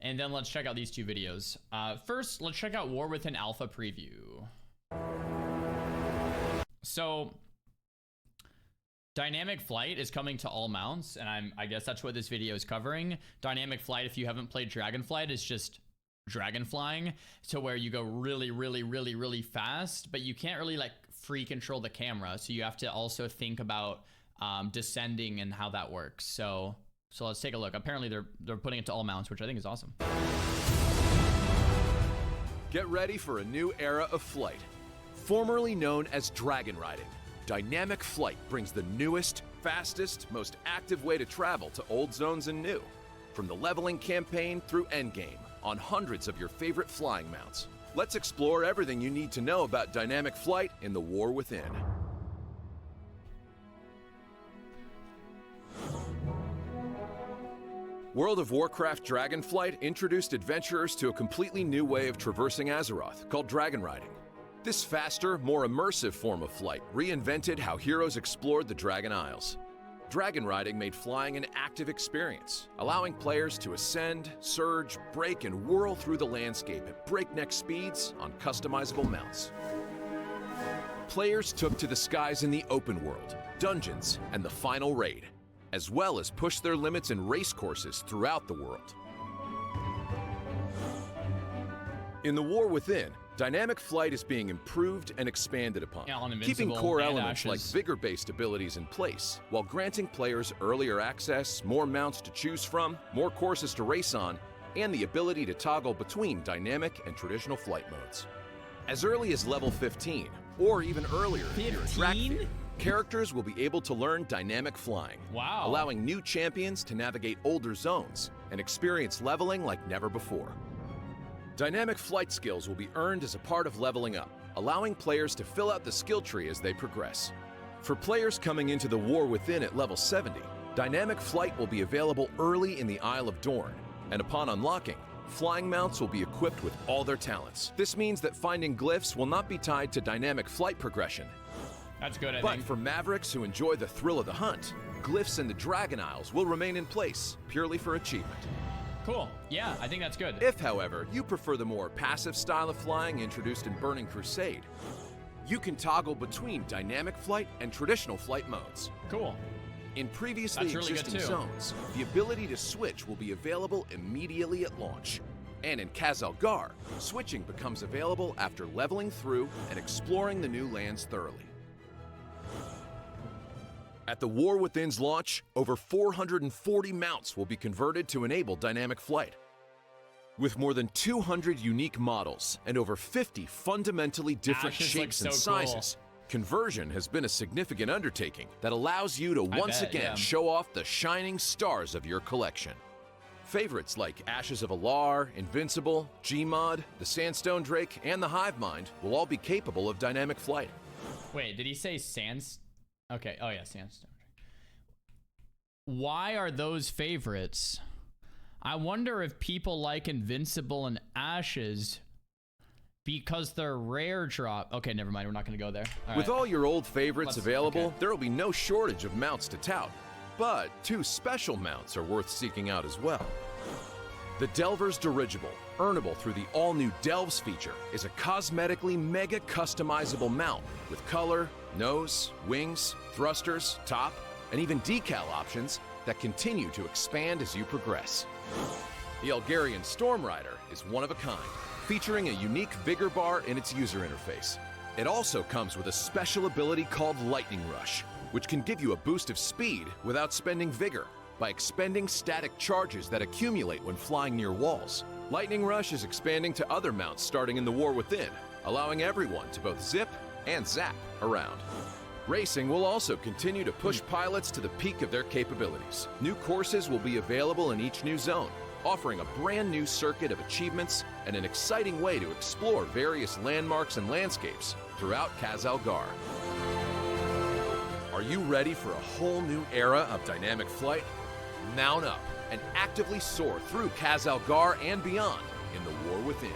and then let's check out these two videos. First, let's check out War Within Alpha preview. So dynamic flight is coming to all mounts, and I guess that's what this video is covering. Dynamic flight, if you haven't played Dragonflight, is just dragon flying, to where you go really fast, but you can't really like free control the camera, so you have to also think about descending and how that works. So let's take a look. Apparently they're putting it to all mounts, which I think is awesome. Get ready for a new era of flight. Formerly known as dragon riding, dynamic flight brings the newest, fastest, most active way to travel to old zones and new. From the leveling campaign through endgame, on hundreds of your favorite flying mounts. Let's explore everything you need to know about dynamic flight in the War Within. World of Warcraft Dragonflight introduced adventurers to a completely new way of traversing Azeroth, called dragon riding. This faster, more immersive form of flight reinvented how heroes explored the Dragon Isles. Dragon riding made flying an active experience, allowing players to ascend, surge, break, and whirl through the landscape at breakneck speeds on customizable mounts. Players took to the skies in the open world, dungeons, and the final raid, as well as pushed their limits in race courses throughout the world. In the War Within, dynamic flight is being improved and expanded upon, keeping core elements like vigor-based abilities in place, while granting players earlier access, more mounts to choose from, more courses to race on, and the ability to toggle between dynamic and traditional flight modes. As early as level 15, or even earlier if you're a track theater, characters will be able to learn dynamic flying, allowing new champions to navigate older zones and experience leveling like never before. Dynamic flight skills will be earned as a part of leveling up, allowing players to fill out the skill tree as they progress. For players coming into the War Within at level 70, dynamic flight will be available early in the Isle of Dorn, and upon unlocking, flying mounts will be equipped with all their talents. This means that finding glyphs will not be tied to dynamic flight progression. That's good, I think. think. But for mavericks who enjoy the thrill of the hunt, glyphs in the Dragon Isles will remain in place, purely for achievement. Cool. Yeah, I think that's good. If, however, you prefer the more passive style of flying introduced in Burning Crusade, you can toggle between dynamic flight and traditional flight modes. Cool. In previously existing zones, the ability to switch will be available immediately at launch. And in Khazalgar, switching becomes available after leveling through and exploring the new lands thoroughly. At the War Within's launch, over 440 mounts will be converted to enable dynamic flight. With more than 200 unique models and over 50 fundamentally different shapes and sizes, conversion has been a significant undertaking that allows you to once again show off the shining stars of your collection. Favorites like Ashes of Alar, Invincible, Gmod, the Sandstone Drake, and the Hivemind will all be capable of dynamic flight. Wait, did he say sands? Okay, oh yeah, Sandstone. Why are those favorites? I wonder if people like Invincible and Ashes because they're rare drop. Okay, never mind, we're not gonna go there. With all your old favorites available, there will be no shortage of mounts to tout. But two special mounts are worth seeking out as well. The Delver's Dirigible, earnable through the all-new Delves feature, is a cosmetically mega customizable mount with color, nose, wings, thrusters, top, and even decal options that continue to expand as you progress. The Elgarian Storm Rider is one of a kind, featuring a unique vigor bar in its user interface. It also comes with a special ability called Lightning Rush, which can give you a boost of speed without spending vigor by expending static charges that accumulate when flying near walls. Lightning Rush is expanding to other mounts starting in the War Within, allowing everyone to both zip and zap around. Racing will also continue to push pilots to the peak of their capabilities. New courses will be available in each new zone, offering a brand new circuit of achievements and an exciting way to explore various landmarks and landscapes throughout Khazalgar. Are you ready for a whole new era of dynamic flight? Mount up and actively soar through Khazalgar and beyond in the War Within.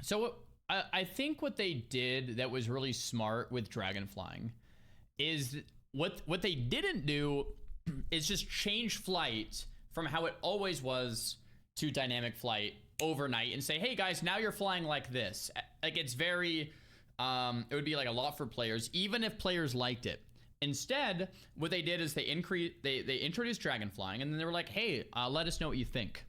So I think what they did that was really smart with dragon flying is what they didn't do is just change flight from how it always was to dynamic flight overnight and say, hey guys, now you're flying like this. Like, it's very, it would be like a lot for players, even if players liked it. Instead, what they did is they introduced dragon flying, and then they were like, hey, let us know what you think.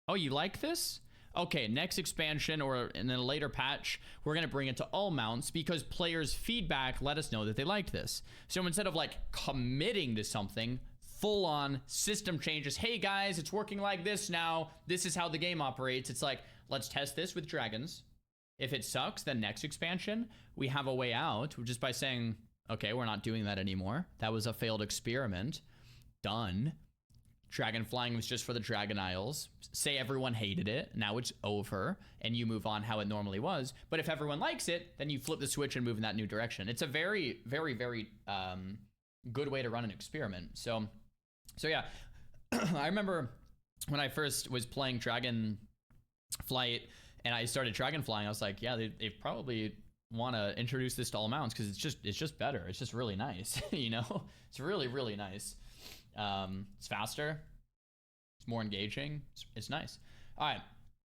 Oh, you like this? Okay, next expansion or in a later patch, we're going to bring it to all mounts because players' feedback let us know that they liked this. So instead of like committing to something, full on system changes, hey guys, it's working like this now, this is how the game operates. It's like, let's test this with dragons. If it sucks, then next expansion, we have a way out, just by saying, okay, we're not doing that anymore. That was a failed experiment. Done. Dragon flying was just for the Dragon Isles. Say everyone hated it. Now it's over, and you move on how it normally was. But if everyone likes it, then you flip the switch and move in that new direction. It's a very, very, very good way to run an experiment. So yeah, I remember when I first was playing Dragon Flight and I started Dragon flying, I was like, yeah, they probably want to introduce this to all mounts because it's just better. It's just really nice, you know? It's really, really nice. It's faster. It's more engaging. It's nice. All right.